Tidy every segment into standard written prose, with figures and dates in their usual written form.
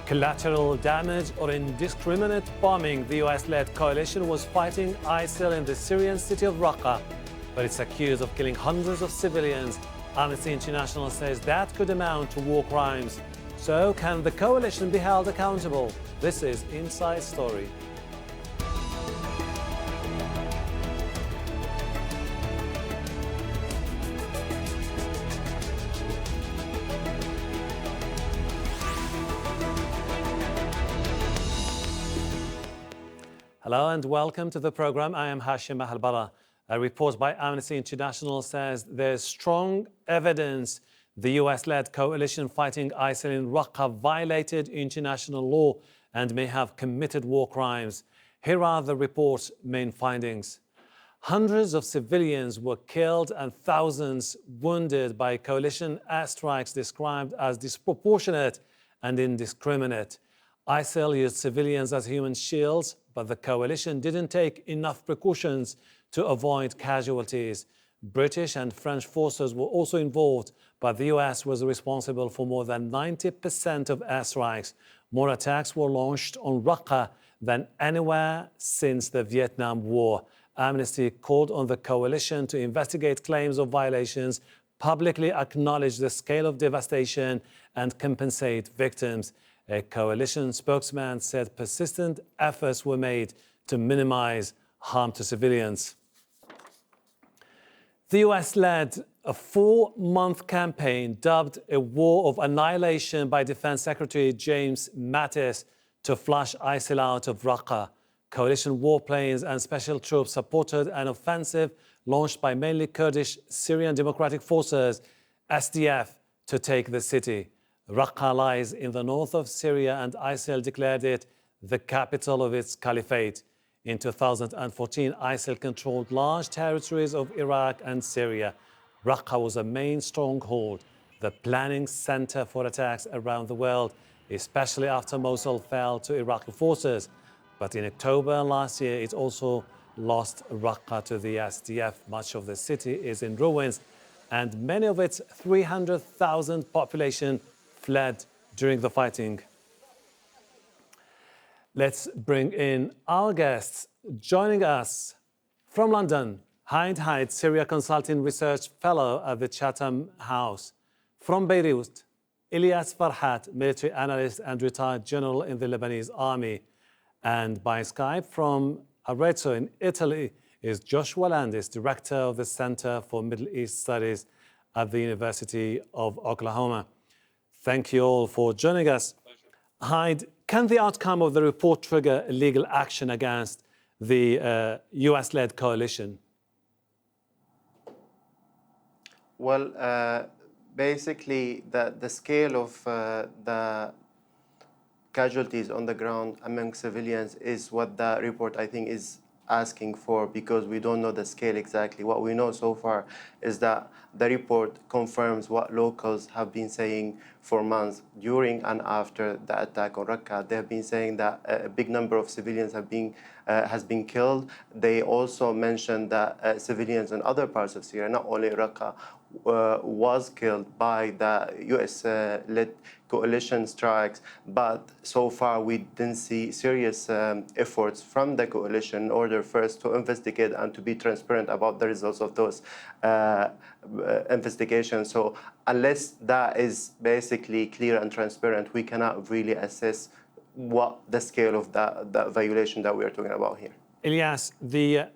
Collateral damage or indiscriminate bombing. The US-led coalition was fighting ISIL in the Syrian city of Raqqa, but it's accused of killing hundreds of civilians. Amnesty International says that could amount to war crimes. So can the coalition be held accountable? This is Inside Story. Hello and welcome to the program. I am Hashem Ahelbarra. A report by Amnesty International says there's strong evidence the US-led coalition fighting ISIL in Raqqa violated international law and may have committed war crimes. Here are the report's main findings. Hundreds of civilians were killed and thousands wounded by coalition airstrikes described as disproportionate and indiscriminate. ISIL used civilians as human shields, but the coalition didn't take enough precautions to avoid casualties. British and French forces were also involved, but the US was responsible for more than 90% of airstrikes. More attacks were launched on Raqqa than anywhere since the Vietnam War. Amnesty called on the coalition to investigate claims of violations, publicly acknowledge the scale of devastation, and compensate victims. A coalition spokesman said persistent efforts were made to minimize harm to civilians. The US led a 4-month campaign dubbed a war of annihilation by Defense Secretary James Mattis to flush ISIL out of Raqqa. Coalition warplanes and special troops supported an offensive launched by mainly Kurdish Syrian Democratic Forces, SDF, to take the city. Raqqa lies in the north of Syria and ISIL declared it the capital of its caliphate. In 2014, ISIL controlled large territories of Iraq and Syria. Raqqa was a main stronghold, the planning center for attacks around the world, especially after Mosul fell to Iraqi forces. But in October last year, it also lost Raqqa to the SDF. Much of the city is in ruins, and many of its 300,000 population fled during the fighting. Let's bring in our guests. Joining us from London, Hyde, Syria Consulting Research Fellow at the Chatham House. From Beirut, Elias Farhat, military analyst and retired general in the Lebanese army. And by Skype from Arezzo in Italy is Joshua Landis, director of the Center for Middle East Studies at the University of Oklahoma. Thank you all for joining us. Hyde, can the outcome of the report trigger legal action against the US-led coalition? Well, basically, the scale of the casualties on the ground among civilians is what the report, I think, is asking for, because we don't know the scale exactly. What we know so far is that the report confirms what locals have been saying for months during and after the attack on Raqqa. They have been saying that a big number of civilians has been killed. They also mentioned that civilians in other parts of Syria, not only Raqqa, was killed by the US-led coalition strikes, but so far we didn't see serious efforts from the coalition in order first to investigate and to be transparent about the results of those investigations. So unless that is basically clear and transparent, we cannot really assess what the scale of the violation that we are talking about here. Elias, the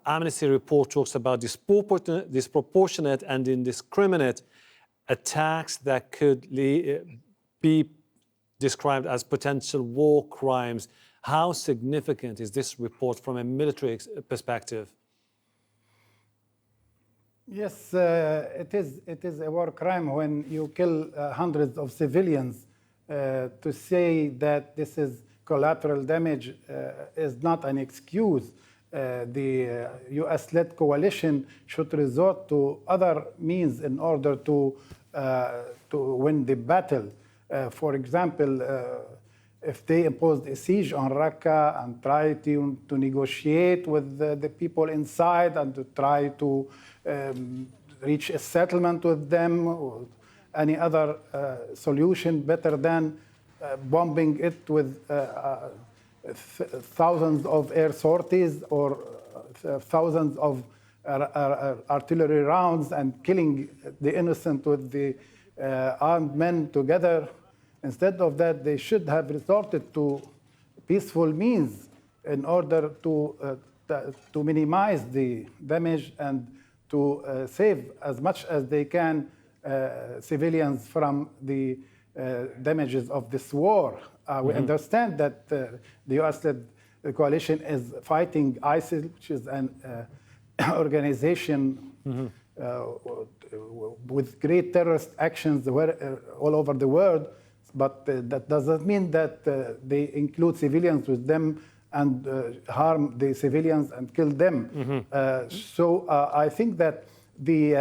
Amnesty report talks about disproportionate and indiscriminate attacks that could be described as potential war crimes. How significant is this report from a military perspective? Yes, it is a war crime when you kill hundreds of civilians. To say that this is collateral damage is not an excuse. The US-led coalition should resort to other means in order to win the battle. For example, if they imposed a siege on Raqqa and try to negotiate with the people inside and to try to reach a settlement with them, or any other solution better than bombing it with thousands of air sorties or thousands of artillery rounds and killing the innocent with the armed men together. Instead of that, they should have resorted to peaceful means in order to minimize the damage and to save as much as they can civilians from the damages of this war. We understand that the USled Coalition is fighting ISIL, which is an organization with great terrorist actions all over the world, but that doesn't mean that they include civilians with them and harm the civilians and kill them. So I think that the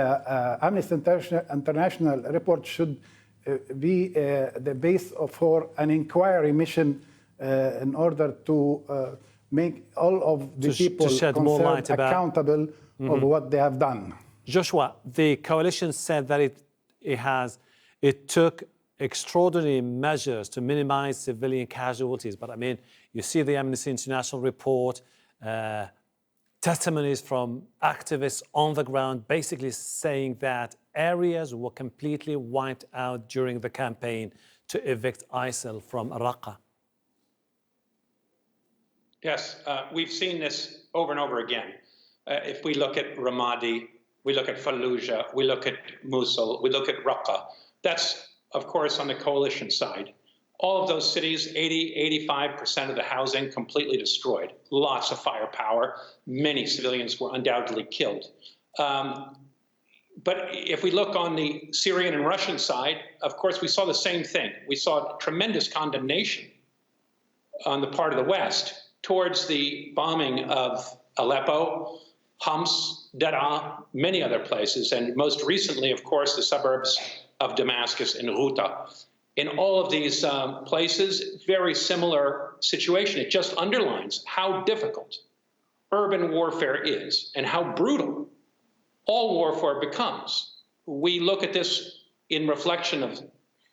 Amnesty International report should be the base for an inquiry mission in order to make all of the people concerned accountable of what they have done. Joshua, the coalition said that it took extraordinary measures to minimize civilian casualties. But I mean, you see the Amnesty International report, testimonies from activists on the ground basically saying that areas were completely wiped out during the campaign to evict ISIL from Raqqa. Yes, we've seen this over and over again. If we look at Ramadi, we look at Fallujah, we look at Mosul, we look at Raqqa. That's, of course, on the coalition side. All of those cities, 85% of the housing completely destroyed. Lots of firepower. Many civilians were undoubtedly killed. But if we look on the Syrian and Russian side, of course, we saw the same thing. We saw tremendous condemnation on the part of the West towards the bombing of Aleppo, Homs, Daraa, many other places, and most recently, of course, the suburbs of Damascus and Ghouta. In all of these places, very similar situation. It just underlines how difficult urban warfare is and how brutal all warfare becomes. We look at this in reflection of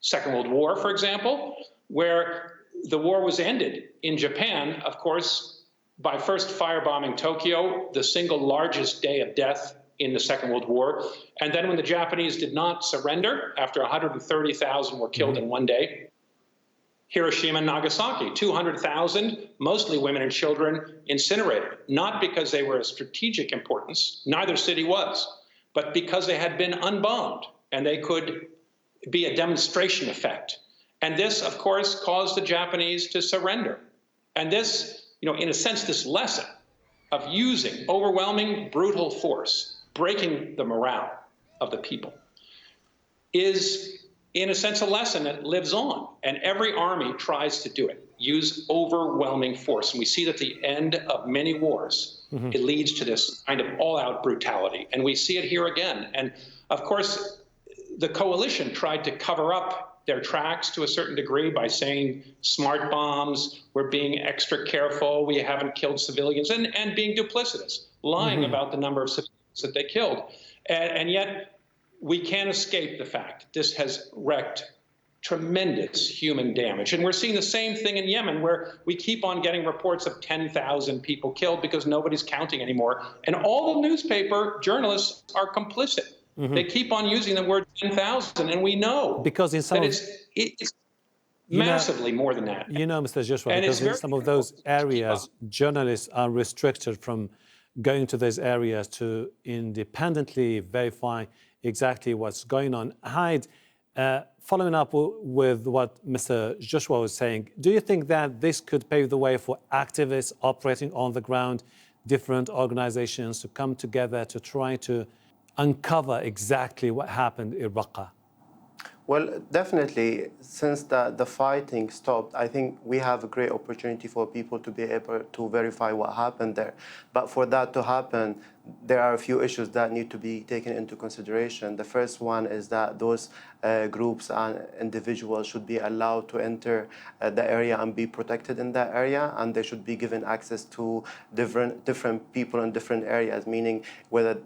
Second World War, for example, where the war was ended in Japan, of course, by first firebombing Tokyo, the single largest day of death in the Second World War. And then when the Japanese did not surrender, after 130,000 were killed in one day, Hiroshima and Nagasaki, 200,000, mostly women and children, incinerated, not because they were of strategic importance, neither city was, but because they had been unbombed and they could be a demonstration effect. And this, of course, caused the Japanese to surrender. And this, in a sense, this lesson of using overwhelming, brutal force, breaking the morale of the people, is, in a sense, a lesson that lives on. And every army tries to do it, use overwhelming force. And we see that at the end of many wars, it leads to this kind of all-out brutality. And we see it here again. And, of course, the coalition tried to cover up their tracks to a certain degree by saying smart bombs, we're being extra careful, we haven't killed civilians, and being duplicitous, lying about the number of civilians that they killed. And yet we can't escape the fact this has wreaked tremendous human damage. And we're seeing the same thing in Yemen, where we keep on getting reports of 10,000 people killed because nobody's counting anymore. And all the newspaper journalists are complicit. They keep on using the word 10,000, and we know because in some that it's massively more than that. Mr. Joshua, and because in some of those areas, journalists are restricted from going to those areas to independently verify exactly what's going on. Hyde, following up with what Mr. Joshua was saying, do you think that this could pave the way for activists operating on the ground, different organizations to come together to try to uncover exactly what happened in Raqqa? Well, definitely, since the fighting stopped, I think we have a great opportunity for people to be able to verify what happened there. But for that to happen, there are a few issues that need to be taken into consideration. The first one is that those groups and individuals should be allowed to enter the area and be protected in that area, and they should be given access to different people in different areas, meaning whether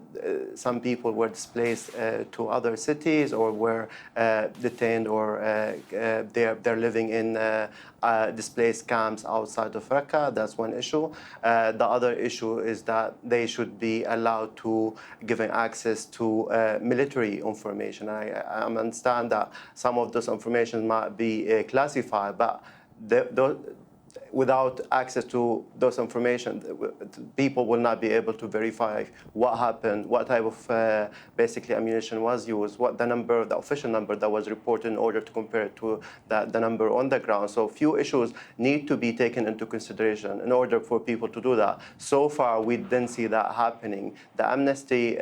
some people were displaced to other cities or were detained, or they're living in displaced camps outside of Raqqa. That's one issue. The other issue is that they should be allowed to given access to military information. I understand that some of this information might be classified, but without access to those information, people will not be able to verify what happened, what type of basically ammunition was used, what the number, the official number that was reported, in order to compare it to the number on the ground. So few issues need to be taken into consideration in order for people to do that. So far, we didn't see that happening. The Amnesty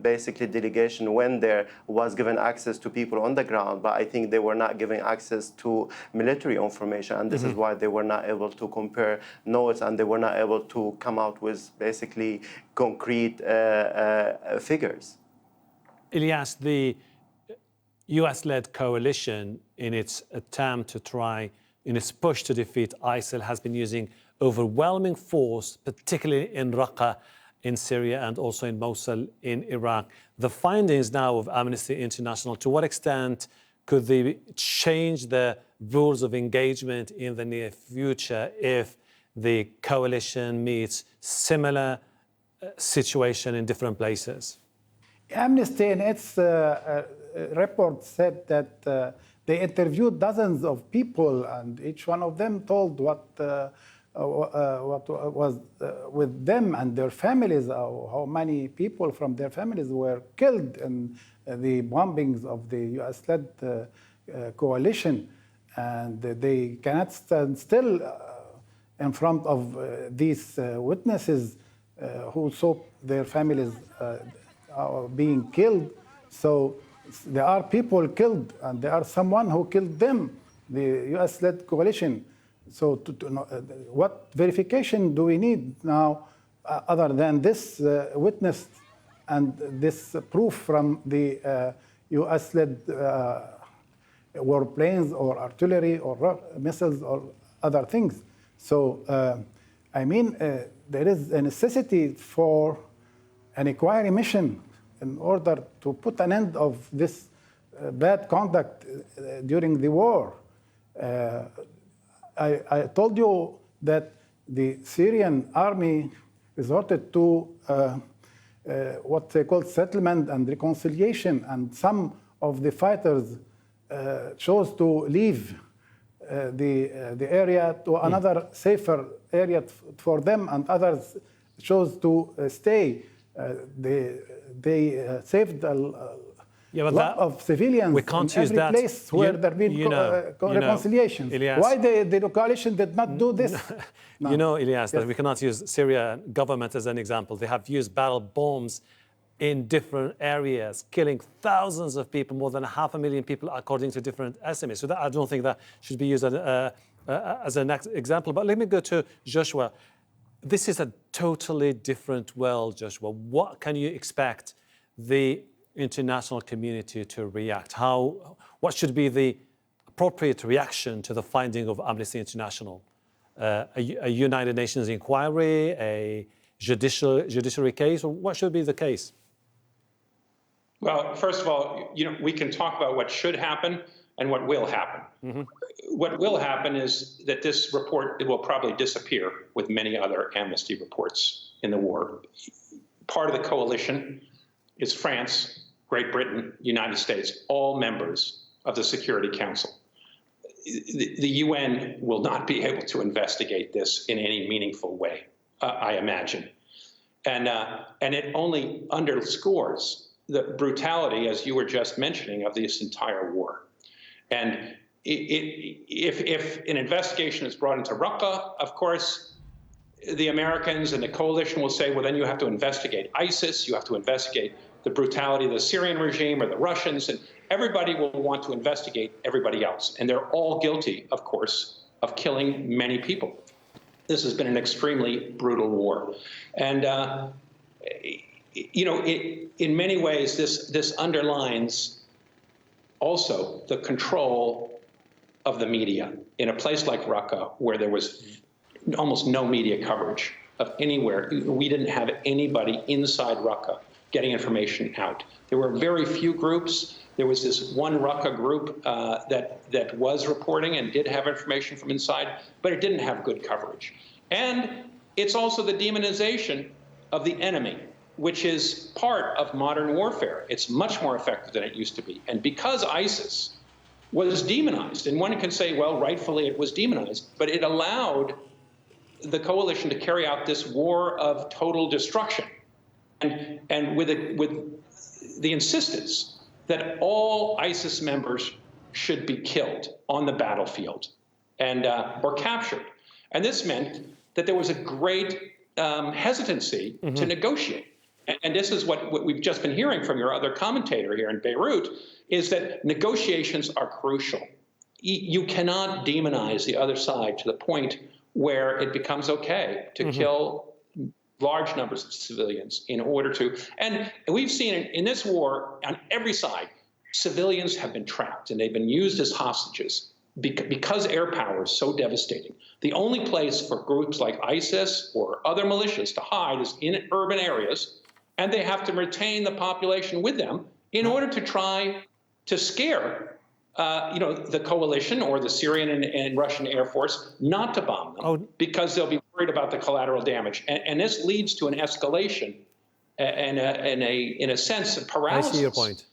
basically delegation went there, was given access to people on the ground, but I think they were not given access to military information, and this is why they were not able to compare notes, and they were not able to come out with basically concrete figures. Elias, the US-led coalition, in its attempt to try, in its push to defeat ISIL, has been using overwhelming force, particularly in Raqqa in Syria and also in Mosul in Iraq. The findings now of Amnesty International, to what extent could they change the rules of engagement in the near future if the coalition meets similar situation in different places? Amnesty in its report said that they interviewed dozens of people, and each one of them told what was with them and their families, how many people from their families were killed in the bombings of the US-led coalition. And they cannot stand still in front of these witnesses who saw their families being killed. So there are people killed, and there are someone who killed them, the US-led coalition. So what verification do we need now other than this witness and this proof from the US-led warplanes or artillery or missiles or other things? So, I mean, there is a necessity for an inquiry mission in order to put an end of this bad conduct during the war. I told you that the Syrian army resorted to what they call settlement and reconciliation, and some of the fighters chose to leave the area to another safer area for them, and others chose to stay. They saved a lot of civilians we can't in use every that. place where there been reconciliations. Elias, why the coalition did not do this? No. You know, Elias, that we cannot use Syria government as an example. They have used barrel bombs in different areas, killing thousands of people, more than 500,000 people, according to different estimates. So that, I don't think that should be used as an example. But let me go to Joshua. This is a totally different world, Joshua. What can you expect the international community to react? What should be the appropriate reaction to the finding of Amnesty International? A United Nations inquiry, a judiciary case, or what should be the case? Well, first of all, we can talk about what should happen and what will happen. Mm-hmm. What will happen is that this report will probably disappear with many other Amnesty reports in the war. Part of the coalition is France, Great Britain, United States, all members of the Security Council. The UN will not be able to investigate this in any meaningful way, I imagine. And it only underscores the brutality, as you were just mentioning, of this entire war. And if an investigation is brought into Raqqa, of course, the Americans and the coalition will say, well, then you have to investigate ISIS, you have to investigate the brutality of the Syrian regime or the Russians, and everybody will want to investigate everybody else. And they're all guilty, of course, of killing many people. This has been an extremely brutal war. And you know, in many ways, this underlines also the control of the media in a place like Raqqa, where there was almost no media coverage of anywhere. We didn't have anybody inside Raqqa getting information out. There were very few groups. There was this one Raqqa group that was reporting and did have information from inside, but it didn't have good coverage. And it's also the demonization of the enemy, which is part of modern warfare. It's much more effective than it used to be. And because ISIS was demonized, and one can say, well, rightfully it was demonized, but it allowed the coalition to carry out this war of total destruction. And with the insistence that all ISIS members should be killed on the battlefield and or captured. And this meant that there was a great hesitancy to negotiate. And this is what we've just been hearing from your other commentator here in Beirut, is that negotiations are crucial. You cannot demonize the other side to the point where it becomes okay to kill large numbers of civilians in order to, and we've seen in this war on every side, civilians have been trapped and they've been used as hostages because air power is so devastating. The only place for groups like ISIS or other militias to hide is in urban areas, and they have to retain the population with them in order to try to scare the coalition or the Syrian and Russian Air Force not to bomb them because they'll be worried about the collateral damage. And this leads to an escalation and in a sense of paralysis. I see your point.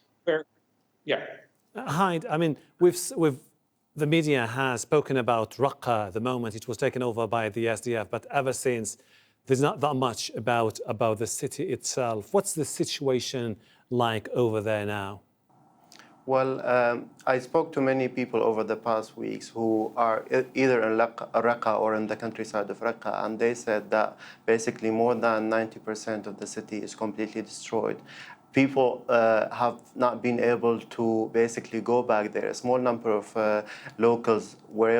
Hyde, I mean, the media has spoken about Raqqa the moment it was taken over by the SDF, but ever since, there's not that much about the city itself. What's the situation like over there now? Well, I spoke to many people over the past weeks who are either in Raqqa or in the countryside of Raqqa, and they said that basically more than 90% of the city is completely destroyed. People have not been able to basically go back there. A small number of locals was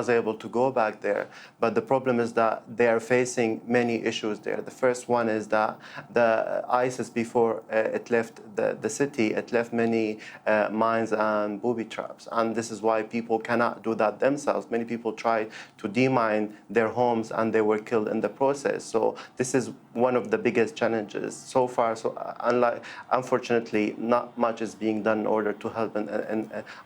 able to go back there, but the problem is that they are facing many issues there. The first one is that the ISIS, before it left the city, it left many mines and booby traps, and this is why people cannot do that themselves. Many people tried to demine their homes and they were killed in the process. So this is one of the biggest challenges so far. So unfortunately, not much is being done in order to help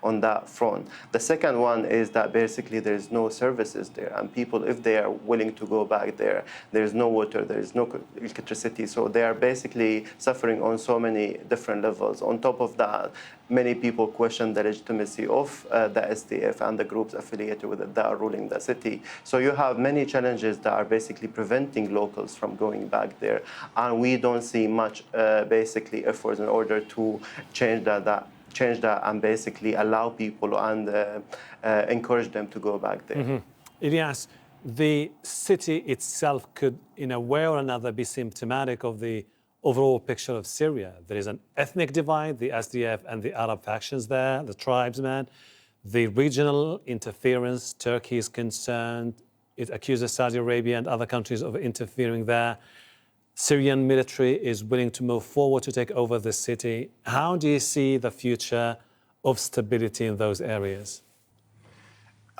on that front. The second one is that basically there's no services there, and people, if they are willing to go back there, there's no water, there's no electricity, so they are basically suffering on so many different levels. On top of that, many people question the legitimacy of the SDF and the groups affiliated with it that are ruling the city. So you have many challenges that are basically preventing locals from going back there, and we don't see much basically efforts in order to change that and basically allow people and encourage them to go back there. Elias, the city itself could, in a way or another, be symptomatic of the overall picture of Syria. There is an ethnic divide, the SDF and the Arab factions there, the tribesmen, the regional interference. Turkey is concerned. It accuses Saudi Arabia and other countries of interfering there. Syrian military is willing to move forward to take over the city. How do you see the future of stability in those areas?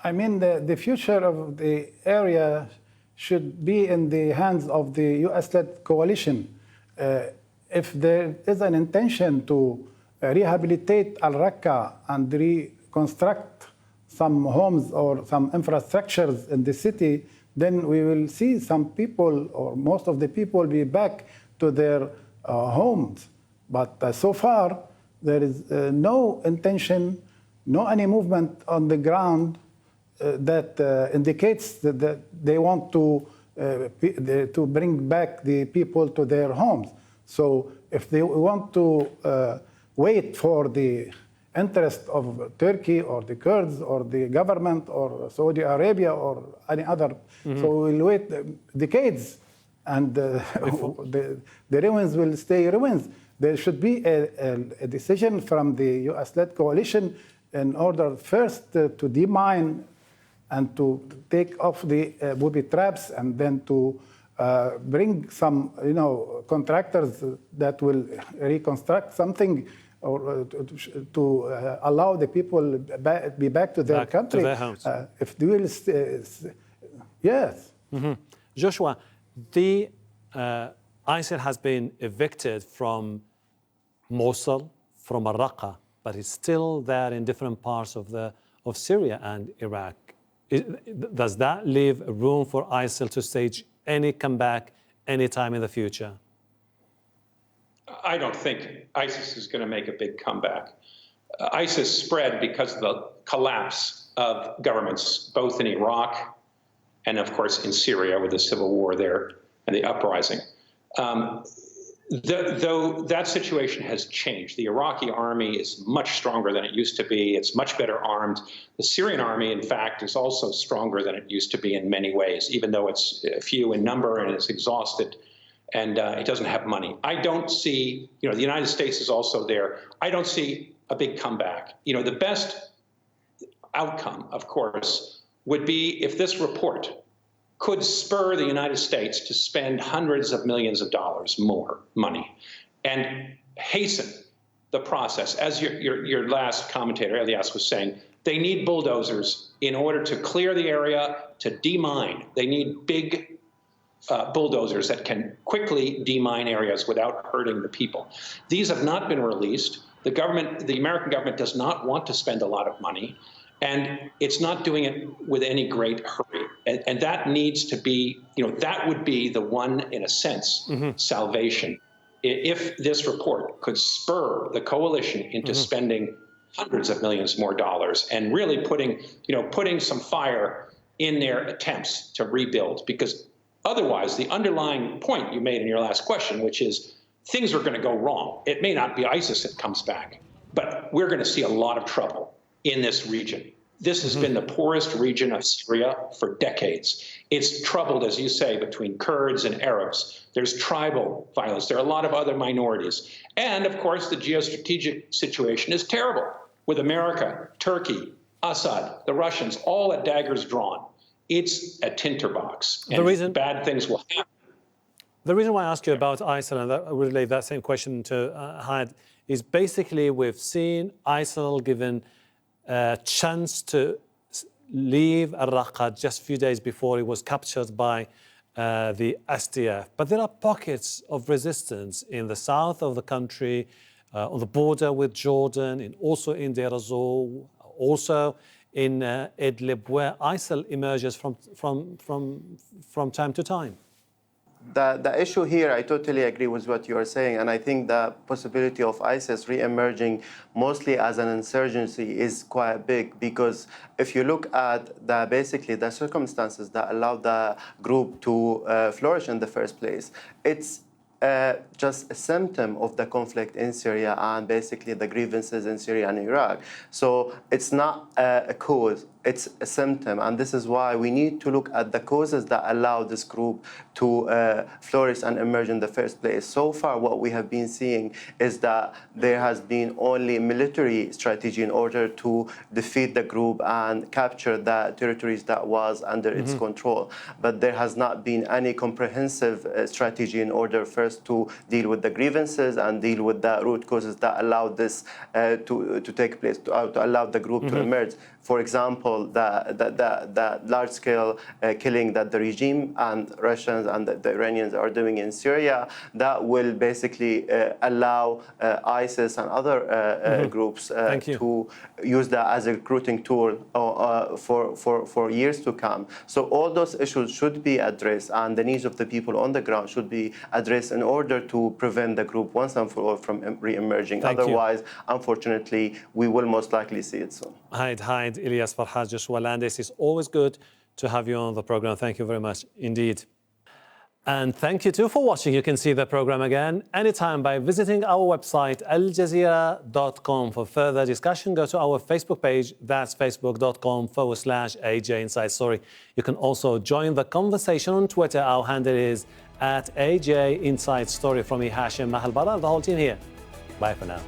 I mean, the future of the area should be in the hands of the USled Coalition. If there is an intention to rehabilitate Al-Raqqa and reconstruct some homes or some infrastructures in the city, then we will see some people or most of the people be back to their homes. But so far, there is no intention, no any movement on the ground that indicates that they want to bring back the people to their homes. So if they want to wait for the interest of Turkey or the Kurds or the government or Saudi Arabia or any other, so we'll wait decades, and the ruins will stay ruins. There should be a decision from the US-led coalition in order first to demine and to take off the booby traps, and then to bring some, contractors that will reconstruct something or to allow the people be back to their country. To their homes. If they will, yes. Mm-hmm. Joshua, the ISIL has been evicted from Mosul, from Raqqa, but it's still there in different parts of Syria and Iraq. Does that leave room for ISIL to stage any comeback anytime in the future? I don't think ISIS is going to make a big comeback. ISIS spread because of the collapse of governments, both in Iraq and, of course, in Syria with the civil war there and the uprising. Though that situation has changed. The Iraqi army is much stronger than it used to be. It's much better armed. The Syrian army, in fact, is also stronger than it used to be in many ways, even though it's few in number and it's exhausted and it doesn't have money. I don't see, the United States is also there. I don't see a big comeback. The best outcome, of course, would be if this report could spur the United States to spend hundreds of millions of dollars more money and hasten the process. As your last commentator, Elias, was saying, they need bulldozers in order to clear the area, to demine. They need big bulldozers that can quickly demine areas without hurting the people. These have not been released. The American government does not want to spend a lot of money. And it's not doing it with any great hurry. And that needs to be, that would be the one, in a sense, salvation. If this report could spur the coalition into spending hundreds of millions more dollars and really putting some fire in their attempts to rebuild. Because otherwise, the underlying point you made in your last question, which is things are going to go wrong. It may not be ISIS that comes back, but we're going to see a lot of trouble in this region. This has been the poorest region of Syria for decades. It's troubled, as you say, between Kurds and Arabs. There's tribal violence. There are a lot of other minorities. And, of course, the geostrategic situation is terrible with America, Turkey, Assad, the Russians, all at daggers drawn. It's a tinderbox, and bad things will happen. The reason why I ask you about ISIL, and I will relay that same question to Hyde, is basically we've seen ISIL given a chance to leave Raqqa just a few days before it was captured by the SDF. But there are pockets of resistance in the south of the country, on the border with Jordan, and also in Deir ez-Zor, also in Idlib, where ISIL emerges from time to time. The issue here, I totally agree with what you are saying, and I think the possibility of ISIS re-emerging mostly as an insurgency is quite big, because if you look at basically the circumstances that allowed the group to flourish in the first place, it's just a symptom of the conflict in Syria and basically the grievances in Syria and Iraq. So it's not a cause, it's a symptom. And this is why we need to look at the causes that allow this group to flourish and emerge in the first place. So far, what we have been seeing is that there has been only military strategy in order to defeat the group and capture the territories that was under its control. But there has not been any comprehensive strategy in order first to deal with the grievances and deal with the root causes that allowed this to take place, to allow the group to emerge. For example, the large-scale killing that the regime and Russians and the Iranians are doing in Syria, that will basically allow ISIS and other groups to use that as a recruiting tool for years to come. So all those issues should be addressed, and the needs of the people on the ground should be addressed in order to prevent the group once and for all from re-emerging. Otherwise, unfortunately, we will most likely see it soon. Hyde, Elias, Farhat, Joshua, Landis, it's always good to have you on the program. Thank you very much indeed. And thank you too for watching. You can see the program again anytime by visiting our website, aljazeera.com. For further discussion, go to our Facebook page. That's facebook.com/AJ Inside Story. You can also join the conversation on Twitter. Our handle is @AJ Inside Story. From me, Hashem, Ahelbarra, the whole team here. Bye for now.